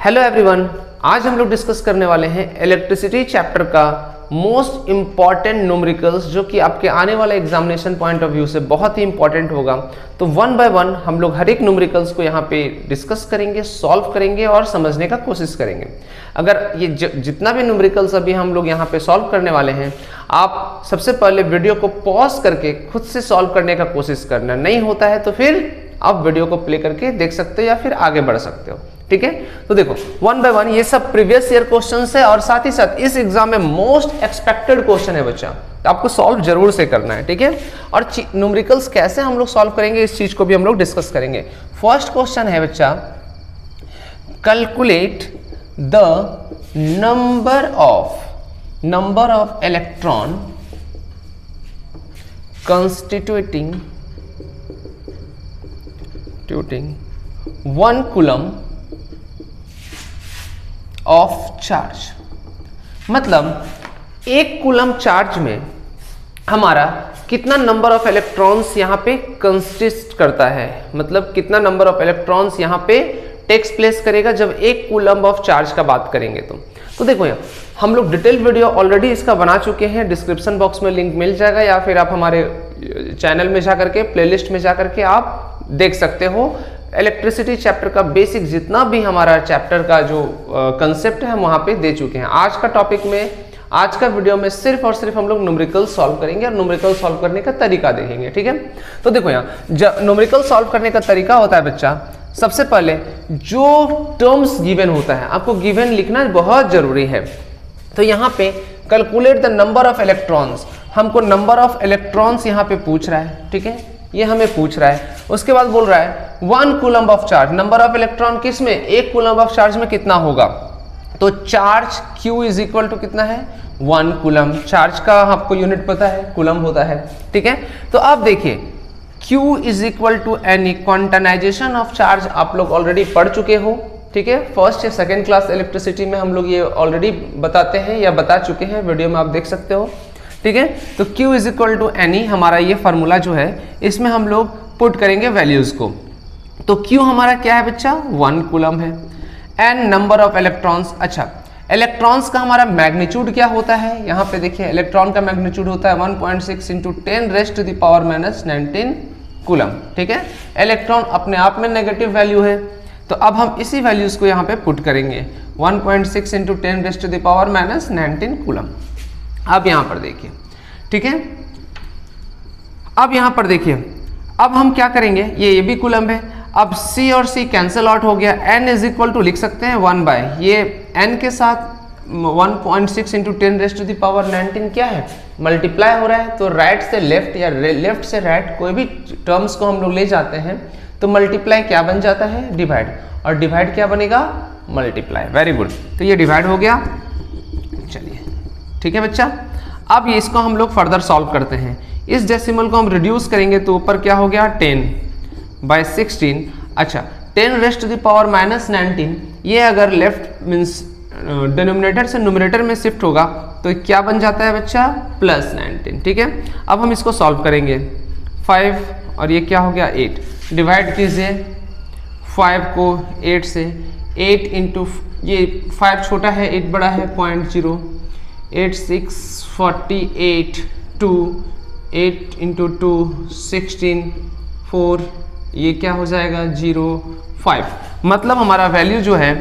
Hello everyone, आज हम लोग डिस्कस करने वाले हैं इलेक्ट्रिसिटी चैप्टर का मोस्ट इम्पॉर्टेंट न्यूमेरिकल्स, जो कि आपके आने वाले एग्जामिनेशन पॉइंट ऑफ व्यू से बहुत ही इंपॉर्टेंट होगा। तो वन बाय वन हम लोग हर एक न्यूमेरिकल्स को यहाँ पे डिस्कस करेंगे, सॉल्व करेंगे और समझने का कोशिश करेंगे। अगर ये जितना भी न्यूमेरिकल्स अभी हम लोग यहाँ पे सॉल्व करने वाले हैं, आप सबसे पहले वीडियो को पॉज करके खुद से सॉल्व करने का कोशिश करना। नहीं होता है तो फिर आप वीडियो को प्ले करके देख सकते हो या फिर आगे बढ़ सकते हो। ठीक है, तो देखो वन बाय वन ये सब प्रीवियस ईयर क्वेश्चंस है और साथ ही साथ इस एग्जाम में मोस्ट एक्सपेक्टेड क्वेश्चन है बच्चा, तो आपको सॉल्व जरूर से करना है। ठीक है, और न्यूमेरिकल्स कैसे हम लोग सॉल्व करेंगे इस चीज को भी हम लोग डिस्कस करेंगे। फर्स्ट क्वेश्चन है बच्चा, calculate the number of electron constituting 1 coulomb of charge. मतलब एक कूलम चार्ज में हमारा कितना नंबर ऑफ इलेक्ट्रॉन्स यहाँ पे कंसिस्ट करता है, मतलब कितना नंबर ऑफ इलेक्ट्रॉन्स यहाँ पे टेक्स प्लेस करेगा जब एक कूलम ऑफ चार्ज का बात करेंगे। तो देखो यहाँ हम लोग डिटेल वीडियो ऑलरेडी इसका बना चुके हैं, डिस्क्रिप्शन बॉक्स में लिंक मिल जाएगा या फिर आप हमारे चैनल में जा करके प्लेलिस्ट में जा करके आप देख सकते हो। इलेक्ट्रिसिटी चैप्टर का बेसिक जितना भी हमारा चैप्टर का जो कंसेप्ट है हम वहाँ पे दे चुके हैं। आज का टॉपिक में, आज का वीडियो में सिर्फ और सिर्फ हम लोग न्यूमेरिकल सॉल्व करेंगे और न्यूमेरिकल सॉल्व करने का तरीका देखेंगे। ठीक है, तो देखो यहाँ न्यूमेरिकल सॉल्व करने का तरीका होता है बच्चा, सबसे पहले जो टर्म्स गिवन होता है आपको गिवन लिखना बहुत जरूरी है। तो यहाँ पे calculate the number of electrons, हमको नंबर ऑफ इलेक्ट्रॉन्स यहाँ पे पूछ रहा है। ठीक है, ये हमें पूछ रहा है। उसके बाद बोल रहा है 1 coulomb of charge, number of electron किस में, एक कूलम ऑफ चार्ज में कितना होगा। तो charge Q is equal to कितना है, 1 कूलम। चार्ज का आपको यूनिट पता है, कूलम होता है। ठीक है, तो अब देखिए Q is equal to any quantization of charge आप लोग ऑलरेडी पढ़ चुके हो। ठीक है, फर्स्ट या सेकेंड क्लास इलेक्ट्रिसिटी में हम लोग ये ऑलरेडी बताते हैं या बता चुके हैं, वीडियो में आप देख सकते हो। ठीक है, तो Q is equal to any हमारा ये फार्मूला जो है इसमें हम लोग पुट करेंगे वैल्यूज को। तो Q हमारा क्या है बच्चा, 1 कूलम है। एन नंबर ऑफ इलेक्ट्रॉन्स, अच्छा इलेक्ट्रॉन्स का हमारा मैग्नीट्यूड क्या होता है, यहाँ पे देखिए इलेक्ट्रॉन का मैग्नीट्यूड होता है 1.6 into 10 raise to the power -19 coulomb. ठीक है, इलेक्ट्रॉन अपने आप में नेगेटिव वैल्यू है, तो अब हम इसी वैल्यूज को यहाँ पे पुट करेंगे 1.6 into 10 raise to the power -19 coulomb. अब यहाँ पर देखिए, ठीक है, अब यहाँ पर देखिए, अब हम क्या करेंगे, ये भी कूलम है। अब C और C कैंसिल आउट हो गया, N इज इक्वल टू लिख सकते हैं 1 बाय ये N के साथ 1.6 into 10 raise to the power 19 क्या है, मल्टीप्लाई हो रहा है। तो राइट से लेफ्ट या लेफ्ट से राइट कोई भी टर्म्स को हम लोग ले जाते हैं तो मल्टीप्लाई क्या बन जाता है, डिवाइड, और डिवाइड क्या बनेगा, मल्टीप्लाई। वेरी गुड, तो ये डिवाइड हो गया। चलिए ठीक है बच्चा, अब ये इसको हम लोग फर्दर सॉल्व करते हैं। इस डेसिमल को हम रिड्यूस करेंगे तो ऊपर क्या हो गया, 10/16। अच्छा 10 रेज़ टू द पावर -19, ये अगर लेफ्ट मीन्स डिनोमिनेटर से न्यूमरेटर में शिफ्ट होगा तो क्या बन जाता है बच्चा, +19। ठीक है, अब हम इसको सॉल्व करेंगे। 5 और ये क्या हो गया, 8। डिवाइड कीजिए 5 को 8 से, 8 इंटू ये 5 छोटा है 8 बड़ा है 0.0, 8 6 48, 2 8 इंटू 2 16, 4 ये क्या हो जाएगा 0.5। मतलब हमारा वैल्यू जो है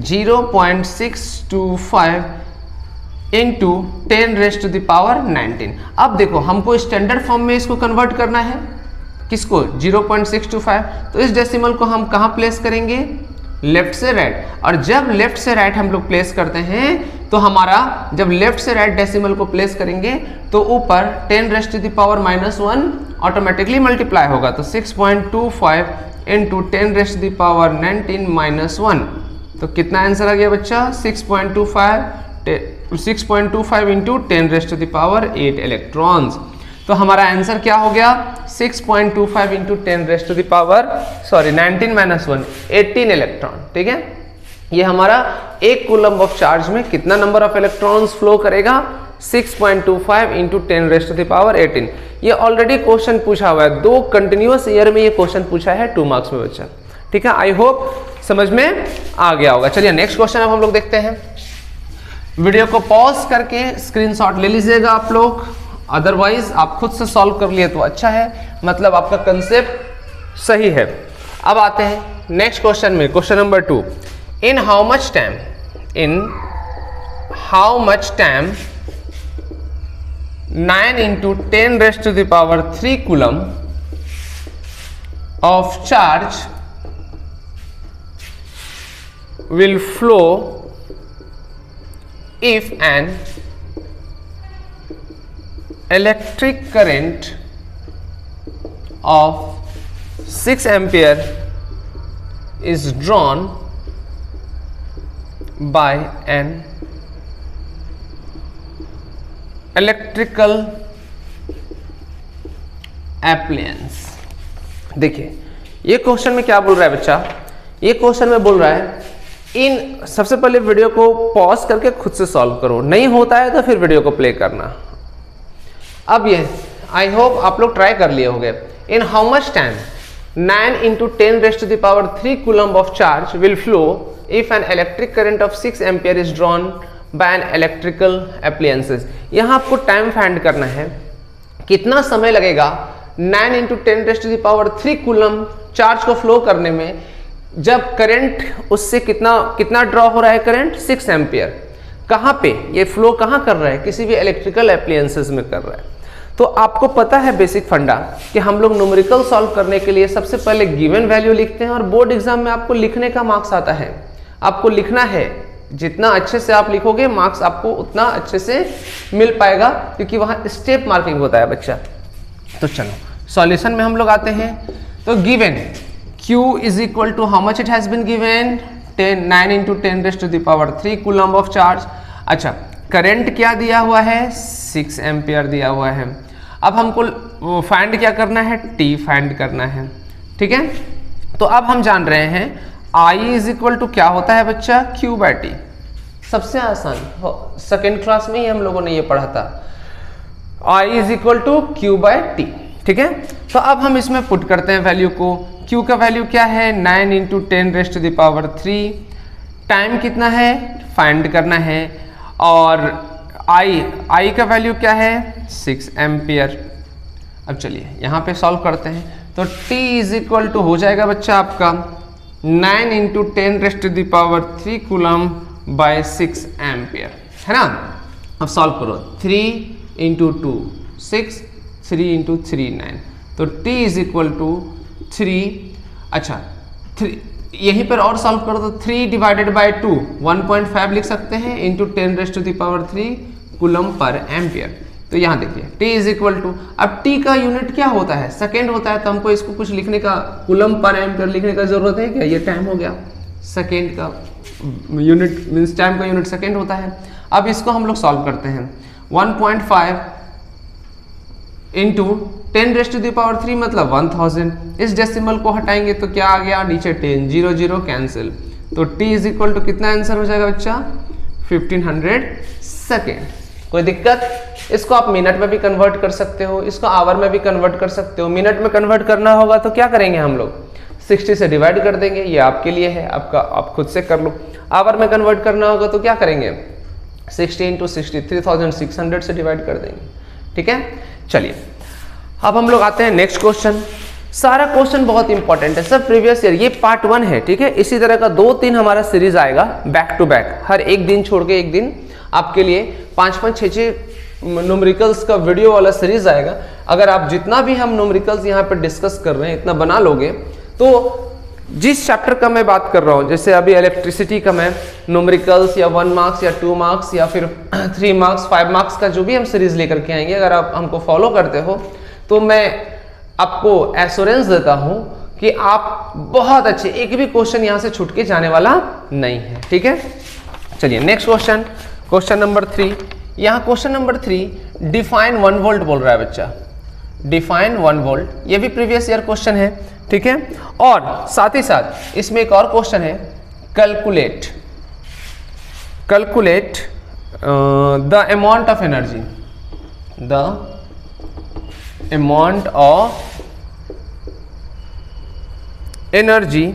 0.625 into 10 raise to the power 19। अब देखो हमको स्टैंडर्ड फॉर्म में इसको कन्वर्ट करना है, किसको, 0.625। तो इस डेसिमल को हम कहाँ प्लेस करेंगे, लेफ्ट से राइट। और जब लेफ्ट से राइट हम लोग प्लेस करते हैं तो हमारा जब लेफ्ट से राइट डेसिमल को प्लेस करेंगे तो ऊपर 10 raise to the power -1 automatically multiply होगा। तो 6.25 into 10 raise to the power 19 -1, तो कितना आंसर आ गया बच्चा, 6.25 into 10 raise to the power 8 electrons. तो हमारा आंसर क्या हो गया, 6.25 into 10 raise to the power 19 -1 18 electron. ठीक है, ये हमारा एक कूलम ऑफ चार्ज में कितना नंबर ऑफ इलेक्ट्रॉन्स फ्लो करेगा, 6.25 into 10 raise to the power 18। ये ऑलरेडी क्वेश्चन पूछा हुआ है, 2 कंटिन्यूअस ईयर में ये क्वेश्चन पूछा है 2 मार्क्स में बच्चा। ठीक है, आई होप समझ में आ गया होगा। चलिए नेक्स्ट क्वेश्चन अब हम लोग देखते हैं। वीडियो को पॉज करके स्क्रीनशॉट ले लीजिएगा आप लोग, अदरवाइज आप खुद से सॉल्व कर लिए तो अच्छा है, मतलब आपका कंसेप्ट सही है। अब आते हैं नेक्स्ट क्वेश्चन में, question number 2। In how much time 9 into 10 raised to the power 3 coulomb of charge will flow if an electric current of 6 ampere is drawn by an electrical appliance. देखिए ये question में क्या बोल रहा है बच्चा, ये क्वेश्चन में बोल रहा है सबसे पहले वीडियो को पॉज करके खुद से सॉल्व करो, नहीं होता है तो फिर वीडियो को प्ले करना। अब ये आई होप आप लोग ट्राई कर लिए होंगे। In how much time 9 into 10 raised to the power 3 coulomb of charge will flow if an electric current of 6 ampere is drawn by an electrical appliances. यहाँ आपको टाइम फाइंड करना है, कितना समय लगेगा 9 into 10 raised to the power 3 coulomb charge को flow करने में, जब करंट उससे कितना ड्रॉ हो रहा है, करंट 6 एम्पियर। कहाँ पे ये फ्लो कहाँ कर रहा है, किसी भी इलेक्ट्रिकल अप्लायंसेस में कर रहा है। तो आपको पता है बेसिक फंडा कि हम लोग न्यूमेरिकल सॉल्व करने के लिए सबसे पहले गिवन वैल्यू लिखते हैं और बोर्ड एग्जाम में आपको लिखने का मार्क्स आता है, आपको लिखना है। जितना अच्छे से आप लिखोगे मार्क्स आपको उतना अच्छे से मिल पाएगा, क्योंकि वहाँ स्टेप मार्किंग होता है बच्चा। तो चलो सॉल्यूशन में हम लोग आते हैं। तो given Q is equal to how much it has been given 9 into 10 raised to the power 3 coulomb of charge. अच्छा करंट क्या दिया हुआ है, 6 एम्पियर दिया हुआ है। अब हमको फाइंड क्या करना है, T फाइंड करना है, ठीक है। तो अब हम जान रहे हैं I इज इक्वल टू क्या होता है बच्चा, Q बाय T। सबसे आसान, सेकेंड क्लास में ही हम लोगों ने ये पढ़ा था, I is equal to Q by T, ठीक है। तो अब हम इसमें पुट करते हैं वैल्यू को। Q का वैल्यू क्या है, 9 into 10 raised to the power 3। Time कितना है फाइंड करना है, और I का वैल्यू क्या है, 6 एम्पियर। अब चलिए यहाँ पे सॉल्व करते हैं। तो T इज इक्वल टू हो जाएगा बच्चा आपका 9 into 10 raised to the power 3 coulomb by 6 ampere, है ना। अब सॉल्व करो, 3 into 2 6, 3 into 3 9। तो T इज इक्वल टू 3, अच्छा 3 यहीं पर और सॉल्व करो तो 3 डिवाइडेड बाय 2 1.5 लिख सकते हैं, into 10 raised to the power 3 coulomb per ampere. तो यहाँ देखिए T इज इक्वल टू, अब T का यूनिट क्या होता है, सेकेंड होता है, तो हमको इसको कुछ लिखने का, कूलम पर एम्पियर लिखने का जरूरत है क्या, ये टाइम हो गया, सेकेंड का यूनिट मीन्स टाइम का यूनिट सेकेंड होता है। अब इसको हम लोग सॉल्व करते हैं, 1.5 into 10 raised to the power 3 मतलब 1000। इस डेसिमल को हटाएंगे तो क्या आ गया, नीचे 10, 0 0 कैंसिल। तो T इज इक्वल टू कितना आंसर हो जाएगा बच्चा, 1500 सेकेंड। कोई दिक्कत, इसको आप मिनट में भी कन्वर्ट कर सकते हो, इसको आवर में भी कन्वर्ट कर सकते हो। मिनट में कन्वर्ट करना होगा तो क्या करेंगे हम लोग, 60 से डिवाइड कर देंगे, ये आपके लिए है, आप खुद से कर लो। आवर में कन्वर्ट करना होगा तो क्या करेंगे, 60 into 60 3600 से डिवाइड कर देंगे, ठीक है। चलिए अब हम लोग आते हैं नेक्स्ट क्वेश्चन। सारा क्वेश्चन बहुत इंपॉर्टेंट है, सब प्रीवियस ईयर, ये पार्ट 1 है, ठीक है। इसी तरह का 2-3 हमारा सीरीज आएगा बैक टू बैक, हर एक दिन छोड़ के एक दिन आपके लिए 5-5 6-6 न्यूमेरिकल्स का वीडियो वाला सीरीज आएगा। अगर आप जितना भी हम न्यूमेरिकल्स यहाँ पे डिस्कस कर रहे हैं इतना बना लोगे, तो जिस चैप्टर का मैं बात कर रहा हूँ, जैसे अभी इलेक्ट्रिसिटी का मैं न्यूमेरिकल्स या 1 मार्क्स या 2 मार्क्स या फिर 3 मार्क्स 5 मार्क्स का जो भी हम सीरीज लेकर के आएंगे, अगर आप हमको फॉलो करते हो तो मैं आपको एश्योरेंस देता हूँ कि आप बहुत अच्छे, एक भी क्वेश्चन यहाँ से छूट के जाने वाला नहीं है, ठीक है। चलिए नेक्स्ट क्वेश्चन, क्वेश्चन नंबर 3। यहाँ क्वेश्चन नंबर 3 डिफाइन 1 वोल्ट बोल रहा है बच्चा, डिफाइन 1 वोल्ट, ये भी प्रीवियस ईयर क्वेश्चन है, ठीक है। और साथ ही साथ इसमें एक और क्वेश्चन है, calculate the amount of energy, the amount of energy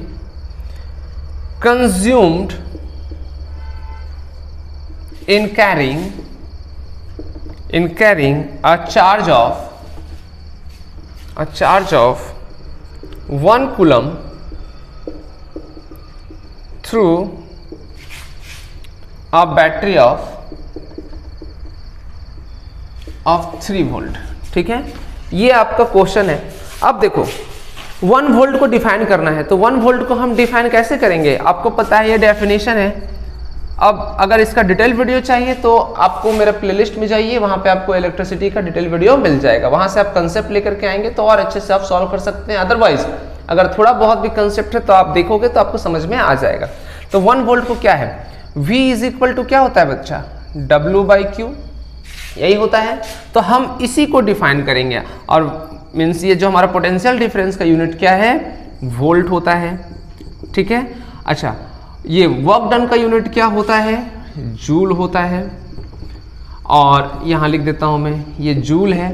consumed in carrying a charge of 1 coulomb through a battery of 3 volt. ठीक है, ये आपका क्वेश्चन है। अब देखो 1 वोल्ट को डिफाइन करना है, तो 1 वोल्ट को हम डिफाइन कैसे करेंगे, आपको पता है ये डेफिनेशन है। अब अगर इसका डिटेल वीडियो चाहिए तो आपको मेरा प्लेलिस्ट में जाइए, वहां पे आपको इलेक्ट्रिसिटी का डिटेल वीडियो मिल जाएगा, वहां से आप कंसेप्ट लेकर के आएंगे तो और अच्छे से आप सॉल्व कर सकते हैं। अदरवाइज अगर थोड़ा बहुत भी कंसेप्ट है तो आप देखोगे तो आपको समझ में आ जाएगा। तो 1 वोल्ट को क्या है, V इज इक्वल टू क्या होता है बच्चा, W/Q, यही होता है। तो हम इसी को डिफाइन करेंगे, और मीन्स ये जो हमारा पोटेंशियल डिफरेंस का यूनिट क्या है, वोल्ट होता है। ठीक है, अच्छा ये वर्क डन का यूनिट क्या होता है, जूल होता है, और यहां लिख देता हूं मैं, ये जूल है,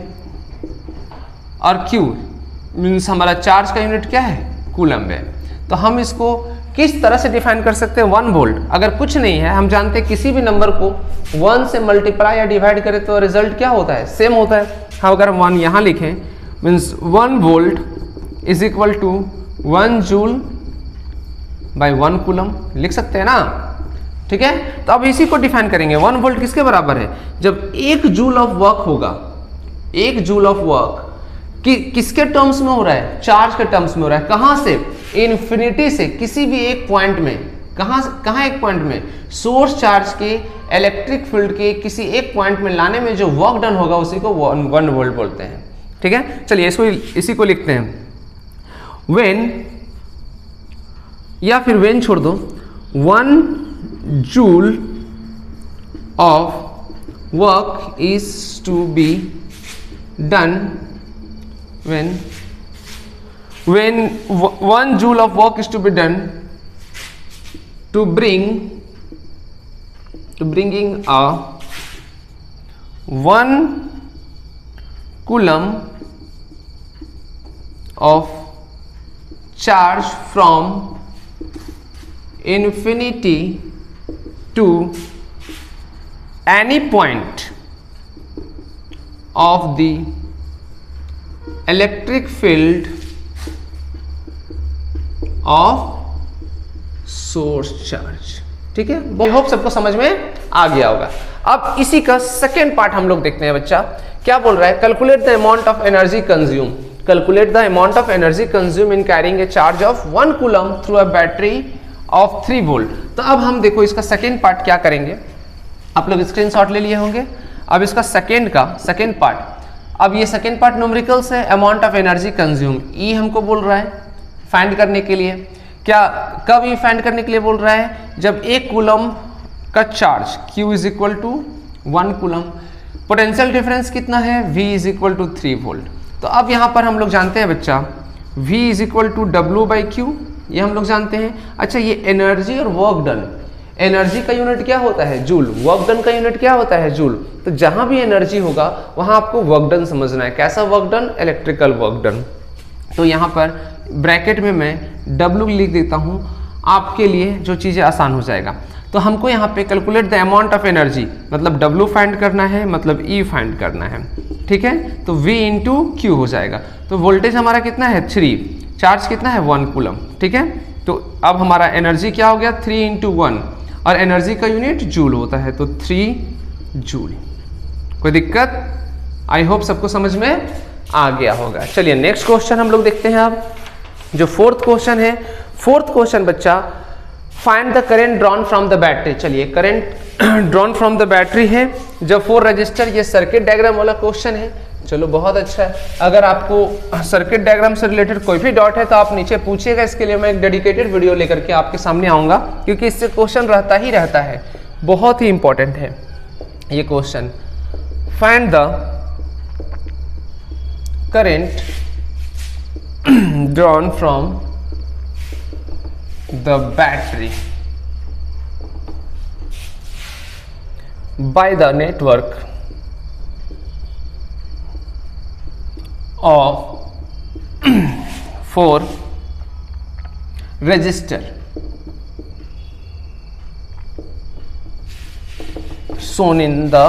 और Q मीन्स हमारा चार्ज का यूनिट क्या है, कूलम्ब है। तो हम इसको किस तरह से डिफाइन कर सकते हैं, 1 वोल्ट अगर कुछ नहीं है, हम जानते हैं किसी भी नंबर को 1 से मल्टीप्लाई या डिवाइड करें तो रिजल्ट क्या होता है, सेम होता है। हम अगर 1 यहाँ लिखें means 1 volt is equal to 1 joule by 1 coulomb, लिख सकते हैं ना। ठीक है, तो अब इसी को डिफाइन करेंगे। 1 वोल्ट किसके बराबर है, जब 1 जूल ऑफ वर्क होगा, 1 जूल ऑफ वर्क किसके टर्म्स में हो रहा है, चार्ज के टर्म्स में हो रहा है। कहां से, इन्फिनिटी से किसी भी एक पॉइंट में, कहां एक पॉइंट में, सोर्स चार्ज के इलेक्ट्रिक फील्ड के किसी एक पॉइंट में लाने में जो वर्क डन होगा उसी को 1 वोल्ट बोलते हैं। ठीक है, चलिए इसी को लिखते हैं। व्हेन, या फिर व्हेन छोड़ दो, 1 joule of work is to be done when 1 joule of work is to be done to bringing a 1 coulomb of charge from infinity to any point of the electric field of source charge. ठीक है, I hope सबको समझ में आ गया होगा। अब इसी का सेकेंड पार्ट हम लोग देखते हैं। बच्चा क्या बोल रहा है, calculate the amount of energy consume, calculate the amount of energy consume in carrying a charge of 1 coulomb through a battery of 3 volt. तो अब हम देखो इसका सेकेंड पार्ट क्या करेंगे, आप लोग स्क्रीनशॉट ले लिए होंगे। अब इसका सेकेंड पार्ट, अब ये सेकेंड पार्ट न्यूमेरिकल्स है, अमाउंट ऑफ एनर्जी कंज्यूम, ई हमको बोल रहा है फाइंड करने के लिए। क्या कब ये फाइंड करने के लिए बोल रहा है, जब 1 कूलम्ब का charge Q is equal to 1 coulomb, potential difference कितना है, V is equal to 3 volt. तो अब यहाँ पर हम लोग जानते हैं बच्चा V is equal to W/Q, ये हम लोग जानते हैं। अच्छा ये एनर्जी और वर्क डन, एनर्जी का यूनिट क्या होता है, जूल, वर्क डन का यूनिट क्या होता है, जूल। तो जहां भी एनर्जी होगा वहां आपको वर्क डन समझना है। कैसा work done, electrical work done. तो यहाँ पर ब्रैकेट में मैं W लिख देता हूं, आपके लिए जो चीजें आसान हो जाएगा। तो हमको यहाँ पे calculate the amount of energy, मतलब W फाइंड करना है, मतलब E फाइंड करना है। ठीक है, तो V इंटू Q हो जाएगा। तो वोल्टेज हमारा कितना है 3, चार्ज कितना है 1 कूलम्ब। ठीक है, तो अब हमारा एनर्जी क्या हो गया 3 इंटू 1, और एनर्जी का यूनिट जूल होता है, तो 3 जूल। कोई दिक्कत, आई होप सबको समझ में आ गया होगा। चलिए नेक्स्ट क्वेश्चन हम लोग देखते हैं। अब जो फोर्थ क्वेश्चन है, फोर्थ क्वेश्चन बच्चा, find the current drawn from the battery. चलिए current drawn from the battery है, जब 4 रजिस्टर, ये सर्किट डायग्राम वाला क्वेश्चन है। चलो बहुत अच्छा है, अगर आपको सर्किट डायग्राम से रिलेटेड कोई भी डाउट है तो आप नीचे पूछिएगा, इसके लिए मैं एक डेडिकेटेड वीडियो लेकर के आपके सामने आऊँगा, क्योंकि इससे क्वेश्चन रहता ही रहता है, बहुत ही इंपॉर्टेंट है ये question. Find the current drawn from the battery by the network of 4 register shown in the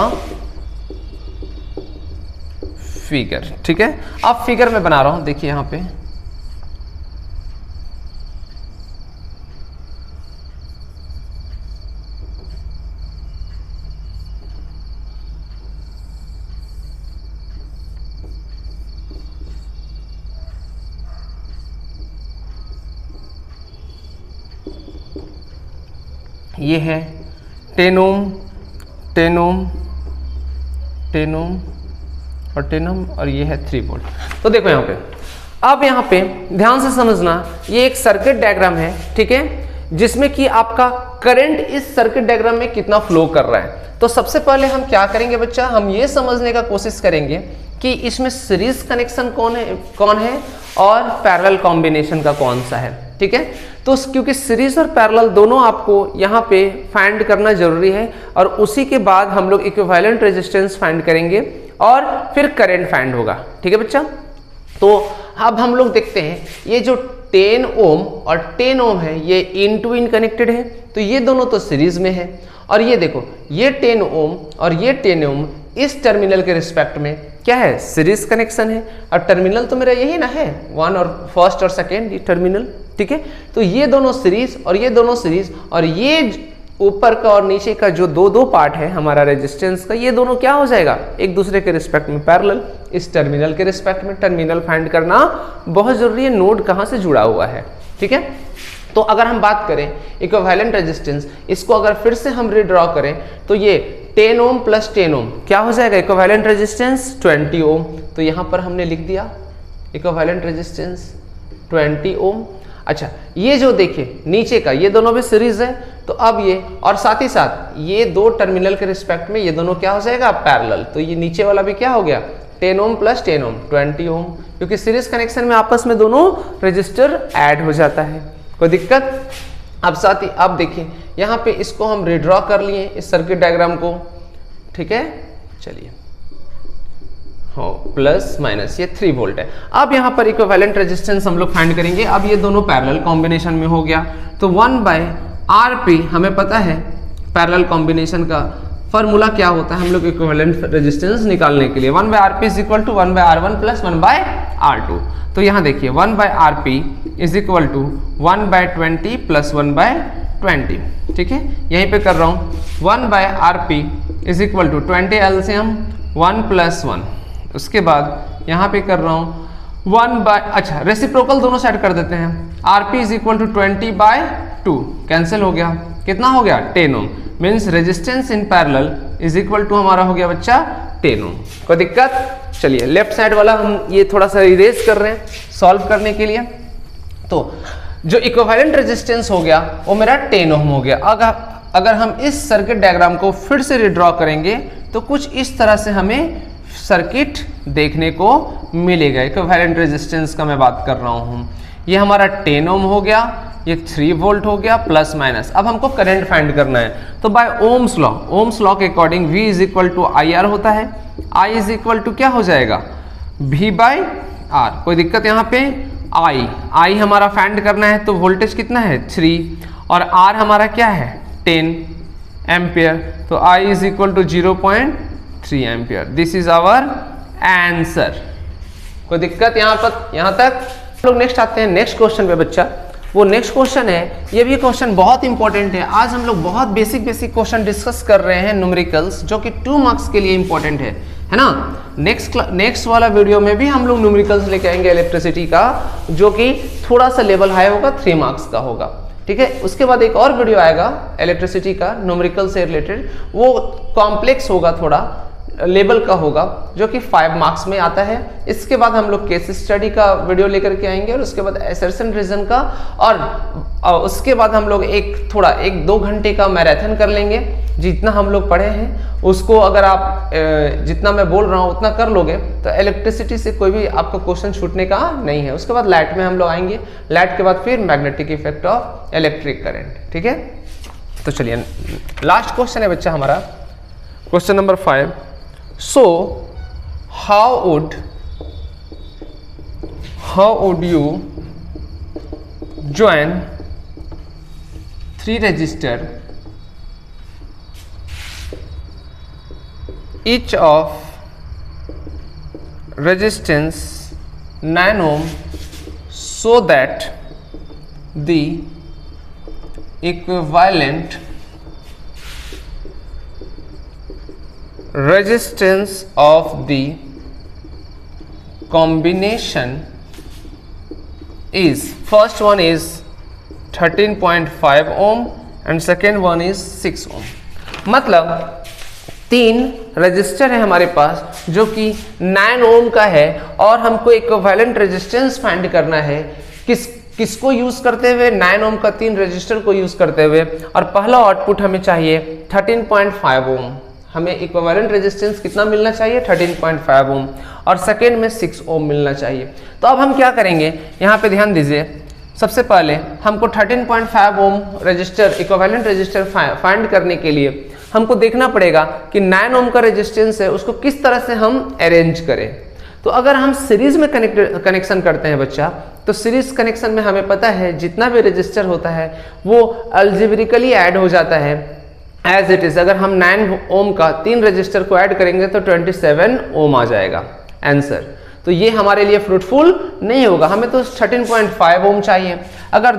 figure। ठीक है, अब फिगर में बना रहा हूं, देखिए यहां पे ये है 10 ओम 10 ओम 10 ओम और 10 ओम और ये है 3 वोल्ट। तो देखो यहाँ पे, अब यहाँ पे ध्यान से समझना, ये एक सर्किट डायग्राम है, ठीक है, जिसमें कि आपका करंट इस सर्किट डायग्राम में कितना फ्लो कर रहा है। तो सबसे पहले हम क्या करेंगे बच्चा, हम ये समझने का कोशिश करेंगे कि इसमें सीरीज कनेक्शन कौन है और पैरेलल कॉम्बिनेशन का कौन सा है। ठीक है, तो क्योंकि सीरीज और पैरेलल दोनों आपको यहाँ पे फाइंड करना जरूरी है, और उसी के बाद हम लोग इक्विवेलेंट रेजिस्टेंस फाइंड करेंगे और फिर करंट फाइंड होगा। ठीक है बच्चा, तो अब हम लोग देखते हैं ये जो 10 ओम और 10 ओम है ये इन टू इन कनेक्टेड है, तो ये दोनों तो सीरीज में है। और ये देखो, ये 10 ओम और ये 10 ओम इस टर्मिनल के रिस्पेक्ट में क्या है, सीरीज कनेक्शन है। और टर्मिनल तो मेरा यही ना है, 1 और फर्स्ट और सेकेंड ये टर्मिनल। ठीक है, तो ये दोनों सीरीज और ये दोनों सीरीज, और ये ऊपर का और नीचे का जो दो पार्ट है हमारा रेजिस्टेंस का, ये दोनों क्या हो जाएगा, एक दूसरे के रिस्पेक्ट में पैरेलल। इस टर्मिनल के रिस्पेक्ट में टर्मिनल फाइंड करना बहुत जरूरी है, नोड कहाँ से जुड़ा हुआ है। ठीक है, तो अगर हम बात करें इक्विवेलेंट रेजिस्टेंस, इसको अगर फिर से हम रीड्रॉ करें तो ये 10 ओम प्लस 10 ओम क्या हो जाएगा, इक्विवेलेंट रेजिस्टेंस 20 ओम। तो यहाँ पर हमने लिख दिया इक्विवेलेंट रेजिस्टेंस 20 ओम। अच्छा, ये जो देखिए नीचे का, ये दोनों भी सीरीज है, तो अब ये और साथ ही साथ ये दो टर्मिनल के रिस्पेक्ट में ये दोनों क्या हो जाएगा, पैरेलल। तो ये नीचे वाला भी क्या हो गया, 10 ओम प्लस 10 ओम 20 ओम, क्योंकि सीरीज कनेक्शन में आपस में दोनों रजिस्टर ऐड हो जाता है, कोई दिक्कत। अब साथ ही अब देखिए यहाँ पे इसको हम रिड्रॉ कर लिए इस सर्किट डायग्राम को। ठीक है, चलिए, हो प्लस माइनस ये 3 वोल्ट है। अब यहाँ पर इक्विवेलेंट रेजिस्टेंस हम लोग फाइंड करेंगे। अब ये दोनों पैरेलल कॉम्बिनेशन में हो गया, तो 1/RP हमें पता है पैरेलल कॉम्बिनेशन का फॉर्मूला क्या होता है हम लोग इक्विवेलेंट रेजिस्टेंस निकालने के लिए। 1/RP is equal to 1/R1 plus 1/R2। तो यहाँ देखिए 1/RP is equal to 1/20 plus 1/20। ठीक है, यहीं पे कर रहा हूँ 1/RP is equal to 20 LCM 1 plus 1। उसके बाद यहाँ पे कर रहा हूँ अच्छा रेसिप्रोकल दोनों साइड कर देते हैं। RP is equal to 20/2 cancel हो गया, कितना हो गया 10 ohm, means resistance in parallel is equal to हमारा हो गया बच्चा 10 ओम। कोई दिक्कत। चलिए लेफ्ट साइड वाला हम ये थोड़ा सा इरेज कर रहे हैं सॉल्व करने के लिए। तो जो इक्विवेलेंट रेजिस्टेंस हो गया वो मेरा 10 ओम हो गया। अगर हम इस सर्किट डायग्राम को फिर से रिड्रॉ करेंगे तो कुछ इस तरह से हमें सर्किट देखने को मिलेगा। इक्विवेलेंट रेजिस्टेंस का मैं बात कर रहा हूँ। ये हमारा 10 ओम हो गया, ये 3 वोल्ट हो गया प्लस माइनस। अब हमको करंट फाइंड करना है, तो बाय ओम्स लॉ के according V is equal to IR होता है। I इज इक्वल टू क्या हो जाएगा, V/R। कोई दिक्कत यहाँ पे। I हमारा फाइंड करना है, तो वोल्टेज कितना है 3 और R हमारा क्या है 10 एम्पियर, तो I is equal to 0.3 ampere. This is our answer. कोई दिक्कत यहाँ पर, यहाँ तक। लोग नेक्स्ट आते हैं नेक्स्ट क्वेश्चन पे बच्चा। वो नेक्स्ट क्वेश्चन है, ये भी क्वेश्चन बहुत इंपॉर्टेंट है। आज हम लोग बहुत बेसिक क्वेश्चन डिस्कस कर रहे हैं न्यूमेरिकल्स, जो कि 2 मार्क्स के लिए इंपॉर्टेंट है ना। नेक्स्ट वाला वीडियो में भी हम लोग न्यूमेरिकल्स लेके आएंगे इलेक्ट्रिसिटी का, जो कि थोड़ा सा लेवल हाई होगा, 3 मार्क्स का होगा। ठीक है, उसके बाद एक और वीडियो आएगा इलेक्ट्रिसिटी का न्यूमेरिकल से रिलेटेड, वो कॉम्प्लेक्स होगा, थोड़ा लेवल का होगा, जो कि 5 मार्क्स में आता है। इसके बाद हम लोग केस स्टडी का वीडियो लेकर के आएंगे, और उसके बाद असर्शन रीजन का, और उसके बाद हम लोग एक 1-2 घंटे का मैराथन कर लेंगे। जितना हम लोग पढ़े हैं उसको अगर आप जितना मैं बोल रहा हूँ उतना कर लोगे तो इलेक्ट्रिसिटी से कोई भी आपका क्वेश्चन छूटने का नहीं है। उसके बाद लाइट में हम लोग आएंगे, लाइट के बाद फिर magnetic effect of electric current. ठीक है, तो चलिए लास्ट क्वेश्चन है बच्चा हमारा, question number 5। So how would you join 3 resistor each of resistance 9 ohm so that the equivalent resistance of the combination is, first one is 13.5 ohm and second one is 6 ohm। मतलब 3 register है हमारे पास जो कि 9 ओम का है और हमको equivalent resistance find करना है किसको यूज करते हुए, 9 ओम का 3 रजिस्टर को यूज करते हुए। और पहला आउटपुट हमें चाहिए 13.5 ओम, हमें इक्विवेलेंट रेजिस्टेंस कितना मिलना चाहिए 13.5 ओम, और सेकेंड में 6 ओम मिलना चाहिए। तो अब हम क्या करेंगे, यहाँ पे ध्यान दीजिए, सबसे पहले हमको 13.5 ohm resistor equivalent register find करने के लिए हमको देखना पड़ेगा कि 9 ओम का रेजिस्टेंस है उसको किस तरह से हम अरेंज करें। तो अगर हम सीरीज में कनेक्शन करते हैं बच्चा, तो सीरीज कनेक्शन में हमें पता है जितना भी रजिस्टर होता है वो अल्जेब्रिकली ऐड हो जाता है एज इट इज। अगर हम 9 ओम का 3 रजिस्टर को ऐड करेंगे तो 27 ओम आ जाएगा आंसर। तो ये हमारे लिए फ्रूटफुल नहीं होगा, हमें तो 13.5 ओम चाहिए। अगर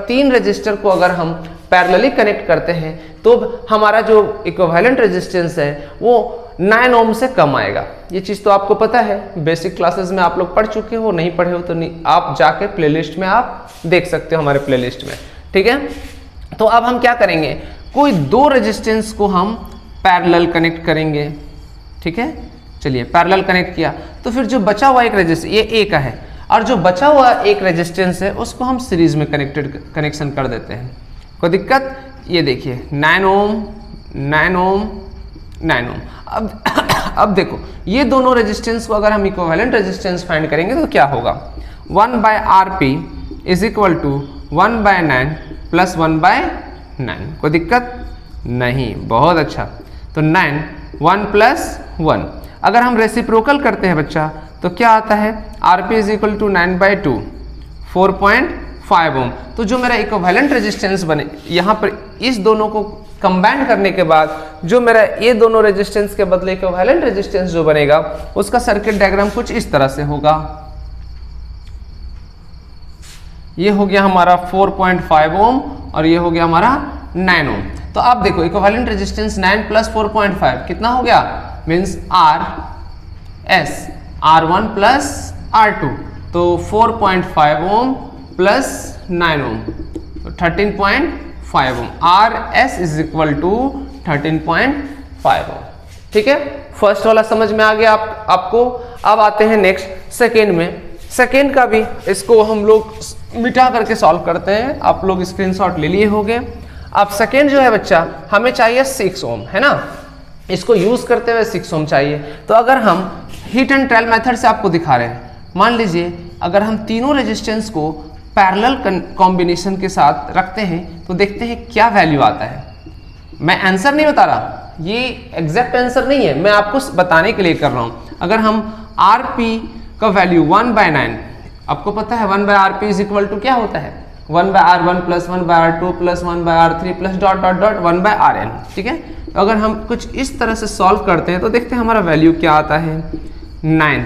3 रजिस्टर को अगर हम पैरेलली कनेक्ट करते हैं तो हमारा जो इक्विवेलेंट रेजिस्टेंस है वो 9 ओम से कम आएगा। ये चीज़ तो आपको पता है, बेसिक क्लासेस में आप लोग पढ़ चुके हो, नहीं पढ़े हो तो आप जाके प्लेलिस्ट में आप देख सकते हो हमारे प्लेलिस्ट में, ठीक है। तो अब हम क्या करेंगे, कोई 2 रेजिस्टेंस को हम पैरेलल कनेक्ट करेंगे, ठीक है। चलिए पैरेलल कनेक्ट किया तो फिर जो बचा हुआ एक रेजिस्टेंस, ये ए का है, और जो बचा हुआ एक रेजिस्टेंस है उसको हम सीरीज में कनेक्शन कर देते हैं। कोई दिक्कत, ये देखिए 9 ओम 9 ओम 9 ओम। अब देखो ये दोनों रेजिस्टेंस को अगर हम इक्विवेलेंट रेजिस्टेंस फाइंड करेंगे तो क्या होगा, 1/Rp is equal to 1/9 plus 1/9। कोई दिक्कत नहीं, बहुत अच्छा। तो 9 1 प्लस 1, अगर हम रेसिप्रोकल करते हैं बच्चा तो क्या आता है, Rp इज इक्वल टू 9/2 4.5 ओम। तो जो मेरा इक्विवेलेंट रेजिस्टेंस बने यहाँ पर इस दोनों को कंबाइन करने के बाद जो मेरा ये दोनों रेजिस्टेंस के बदले इक्विवेलेंट रेजिस्टेंस जो बनेगा उसका सर्किट डायग्राम कुछ इस तरह से होगा। ये हो गया हमारा 4.5 ओम और ये हो गया हमारा 9 ओम। तो आप देखो इक्विवेलेंट रेजिस्टेंस 9 प्लस 4.5 कितना हो गया, मीन्स R1 प्लस R2, तो 4.5 ओम प्लस 9 ओम तो 13.5 ओम। RS इज इक्वल टू 13.5 ओम, ठीक है। फर्स्ट वाला समझ में आ गया आपको। अब आते हैं नेक्स्ट सेकेंड में। सेकेंड का भी इसको हम लोग मिटा करके सॉल्व करते हैं, आप लोग स्क्रीनशॉट ले लिए होंगे। अब सेकेंड जो है बच्चा हमें चाहिए 6 ओम, है ना, इसको यूज करते हुए 6 ओम चाहिए। तो अगर हम हीट एंड ट्रायल मेथड से आपको दिखा रहे हैं, मान लीजिए अगर हम तीनों रेजिस्टेंस को पैरेलल कॉम्बिनेशन के साथ रखते हैं तो देखते हैं क्या वैल्यू आता है। मैं आंसर नहीं बता रहा, ये एग्जैक्ट आंसर नहीं है, मैं आपको बताने के लिए कर रहा हूं। अगर हम Rp का वैल्यू 1/9, आपको पता है 1/Rp इज इक्वल टू क्या होता है, 1/R1 plus 1/R2 plus 1/R3 plus dot dot dot 1/Rn, ठीक है। तो अगर हम कुछ इस तरह से सॉल्व करते हैं तो देखते हैं हमारा वैल्यू क्या आता है, 9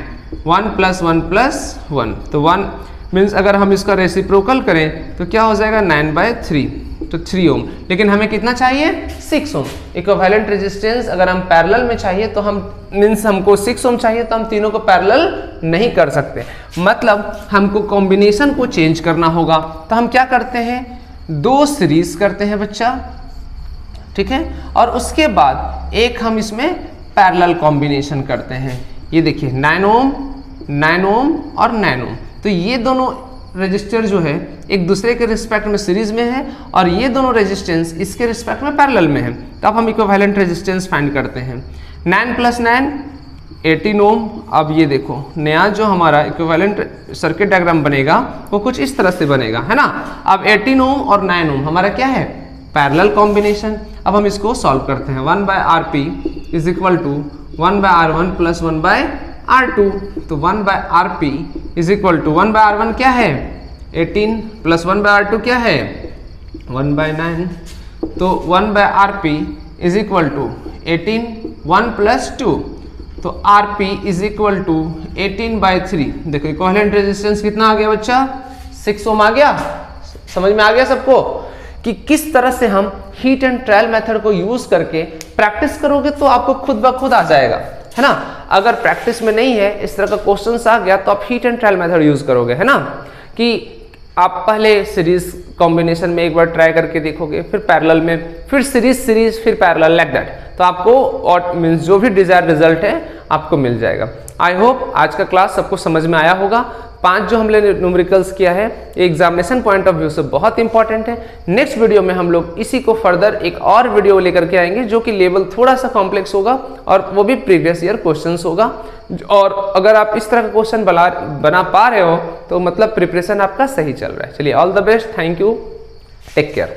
1 प्लस 1 प्लस 1, तो 1 मीन्स अगर हम इसका रेसिप्रोकल करें तो क्या हो जाएगा 9/3, तो 3 ओम। लेकिन हमें कितना चाहिए 6 ओम। इक्विवेलेंट रेजिस्टेंस अगर हम पैरेलल में चाहिए तो हम मीन्स हमको 6 ओम चाहिए, तो हम तीनों को पैरेलल नहीं कर सकते, मतलब हमको कॉम्बिनेशन को चेंज करना होगा। तो हम क्या करते हैं, 2 सीरीज करते हैं बच्चा, ठीक है, और उसके बाद एक हम इसमें पैरेलल कॉम्बिनेशन करते हैं। ये देखिए 9 ओम 9 ओम और 9 ओम, तो ये दोनों रजिस्टर जो है एक दूसरे के रिस्पेक्ट में सीरीज में है और ये दोनों रेजिस्टेंस इसके रिस्पेक्ट में पैरेलल में है। तो अब हम इक्विवेलेंट रेजिस्टेंस फाइंड करते हैं। 9 प्लस 9 18 ओम। अब ये देखो नया जो हमारा इक्विवेलेंट सर्किट डायग्राम बनेगा वो कुछ इस तरह से बनेगा, है ना। अब 18 ओम और 9 ओम हमारा क्या है, पैरेलल कॉम्बिनेशन। अब हम इसको सॉल्व करते हैं। 1/Rp is equal to 1/R1 plus 1/R2, तो 1/Rp is equal to 1/R1 क्या है 18 प्लस 1/R2 क्या है 1/9, तो 1/Rp is equal to 18 1 plus 2, तो RP इज इक्वल टू 18/3। देखो इक्विवेलेंट रेजिस्टेंस कितना आ गया बच्चा, 6 ओम आ गया। समझ में आ गया सबको कि किस तरह से हम हीट एंड ट्रायल मेथड को यूज करके प्रैक्टिस करोगे तो आपको खुद ब खुद आ जाएगा, है ना। अगर प्रैक्टिस में नहीं है, इस तरह का क्वेश्चंस आ गया तो आप heat and trial method use करोगे, है ना, कि आप पहले सीरीज कॉम्बिनेशन में एक बार ट्राई करके देखोगे, फिर पैरेलल में, फिर सीरीज फिर पैरेलल, लाइक दैट। तो आपको और मीन्स जो भी डिजायर्ड रिजल्ट है आपको मिल जाएगा। आई होप आज का क्लास सबको समझ में आया होगा। 5 जो हमने न्यूमेरिकल्स किया है एग्जामिनेशन पॉइंट ऑफ व्यू से बहुत इंपॉर्टेंट है। नेक्स्ट वीडियो में हम लोग इसी को फर्दर एक और वीडियो लेकर के आएंगे जो कि लेवल थोड़ा सा कॉम्प्लेक्स होगा और वो भी प्रीवियस ईयर क्वेश्चंस होगा। और अगर आप इस तरह का क्वेश्चन बना पा रहे हो तो मतलब प्रिपरेशन आपका सही चल रहा है। चलिए, all the best, thank you, take care.